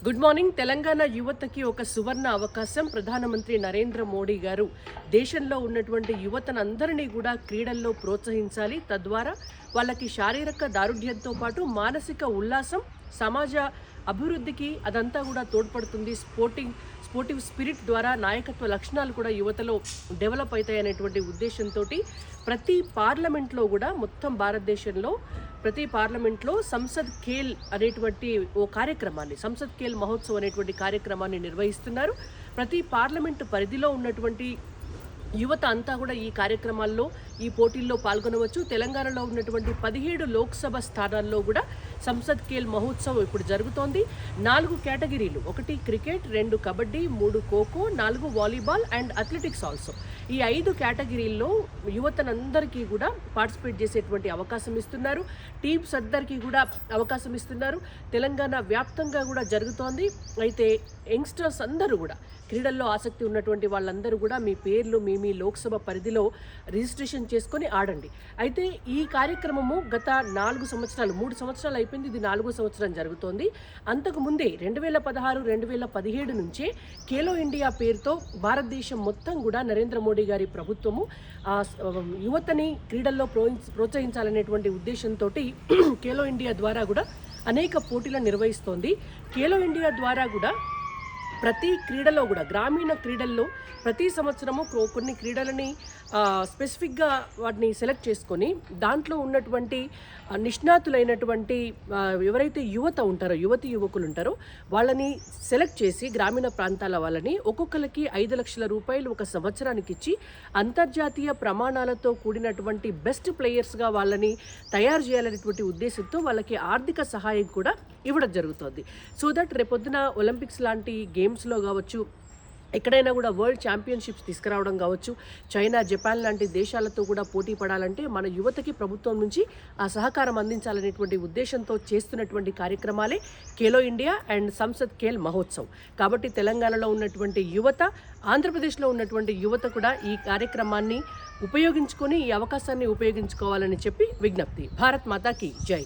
Good morning. Telangana యువతకి ఒక సువర్ణ అవకాశం. ప్రధానమంత్రి నరేంద్ర మోడీ గారు దేశంలో ఉన్నటువంటి యువతనందరినీ కూడా క్రీడల్లో ప్రోత్సహించాలి. తద్వారా వాళ్ళకి శారీరక దారుఢ్యంతో పాటు మానసిక ఉల్లాసం, సమాజ అభివృద్ధికి అదంతా కూడా తోడ్పడుతుంది. స్పోర్టివ్ స్పిరిట్ ద్వారా నాయకత్వ లక్షణాలు కూడా యువతలో డెవలప్ అవుతాయనేటువంటి ఉద్దేశంతో ప్రతి పార్లమెంట్లో కూడా మొత్తం భారతదేశంలో ప్రతి పార్లమెంట్లో సంసద్ ఖేల్ అనేటువంటి ఓ కార్యక్రమాన్ని, సంసద్ ఖేల్ మహోత్సవ్ అనేటువంటి కార్యక్రమాన్ని నిర్వహిస్తున్నారు. ప్రతి పార్లమెంటు పరిధిలో ఉన్నటువంటి యువత అంతా కూడా ఈ కార్యక్రమాల్లో, ఈ పోటీల్లో పాల్గొనవచ్చు. తెలంగాణలో ఉన్నటువంటి 17 లోక్సభ స్థానాల్లో కూడా సంసద్ ఖేల్ మహోత్సవ్ ఇప్పుడు జరుగుతోంది. 4 కేటగిరీలు, 1 cricket, 2 kabaddi, 3 kho kho, 4 volleyball and athletics also. ఈ 5 కేటగిరీల్లో యువతనందరికీ కూడా పార్టిసిపేట్ చేసేటువంటి అవకాశం ఇస్తున్నారు. టీమ్స్ అందరికీ కూడా అవకాశం ఇస్తున్నారు. తెలంగాణ వ్యాప్తంగా కూడా జరుగుతోంది. అయితే యంగ్స్టర్స్ అందరూ కూడా, క్రీడల్లో ఆసక్తి ఉన్నటువంటి వాళ్ళందరూ కూడా మీ పేర్లు మీ లోక్సభ పరిధిలో రిజిస్ట్రేషన్ చేసుకొని ఆడండి. అయితే ఈ కార్యక్రమము గత 3 సంవత్సరాలు అయిపోయింది. ఇది 4వ సంవత్సరం జరుగుతోంది. అంతకుముందే 2016, 2017 నుంచే ఖేలో ఇండియా పేరుతో భారతదేశం మొత్తం కూడా నరేంద్ర మోడీ గారి ప్రభుత్వము యువతని క్రీడల్లో ప్రోత్సహించాలనేటువంటి ఉద్దేశంతో ఖేలో ఇండియా ద్వారా కూడా అనేక పోటీలను నిర్వహిస్తోంది. ఖేలో ఇండియా ద్వారా కూడా ప్రతి క్రీడలో కూడా, గ్రామీణ క్రీడల్లో ప్రతి సంవత్సరము కొన్ని క్రీడలని స్పెసిఫిక్గా వాటిని సెలెక్ట్ చేసుకొని దాంట్లో ఉన్నటువంటి నిష్ణాతులైనటువంటి ఎవరైతే యువకులు ఉంటారో వాళ్ళని సెలెక్ట్ చేసి, గ్రామీణ ప్రాంతాల వాళ్ళని ఒక్కొక్కరికి 5 లక్షల రూపాయలు ఒక సంవత్సరానికి ఇచ్చి అంతర్జాతీయ ప్రమాణాలతో కూడినటువంటి బెస్ట్ ప్లేయర్స్గా వాళ్ళని తయారు చేయాలనేటువంటి ఉద్దేశంతో వాళ్ళకి ఆర్థిక సహాయం కూడా ఇవ్వడం జరుగుతుంది. సో దట్ రేపొద్దున ఒలింపిక్స్ లాంటి గేమ్స్లో కావచ్చు, ఎక్కడైనా కూడా వరల్డ్ ఛాంపియన్షిప్స్ తీసుకురావడం కావచ్చు, చైనా, జపాన్ లాంటి దేశాలతో కూడా పోటీ పడాలంటే మన యువతకి ప్రభుత్వం నుంచి ఆ సహకారం అందించాలనేటువంటి ఉద్దేశంతో చేస్తున్నటువంటి కార్యక్రమాలే ఖేలో ఇండియా అండ్ సంసద్ ఖేల్ మహోత్సవ్. కాబట్టి తెలంగాణలో ఉన్నటువంటి యువత, ఆంధ్రప్రదేశ్లో ఉన్నటువంటి యువత కూడా ఈ కార్యక్రమాన్ని ఉపయోగించుకొని, ఈ అవకాశాన్ని ఉపయోగించుకోవాలని చెప్పి విజ్ఞప్తి. భారత్ మాతాకి జై.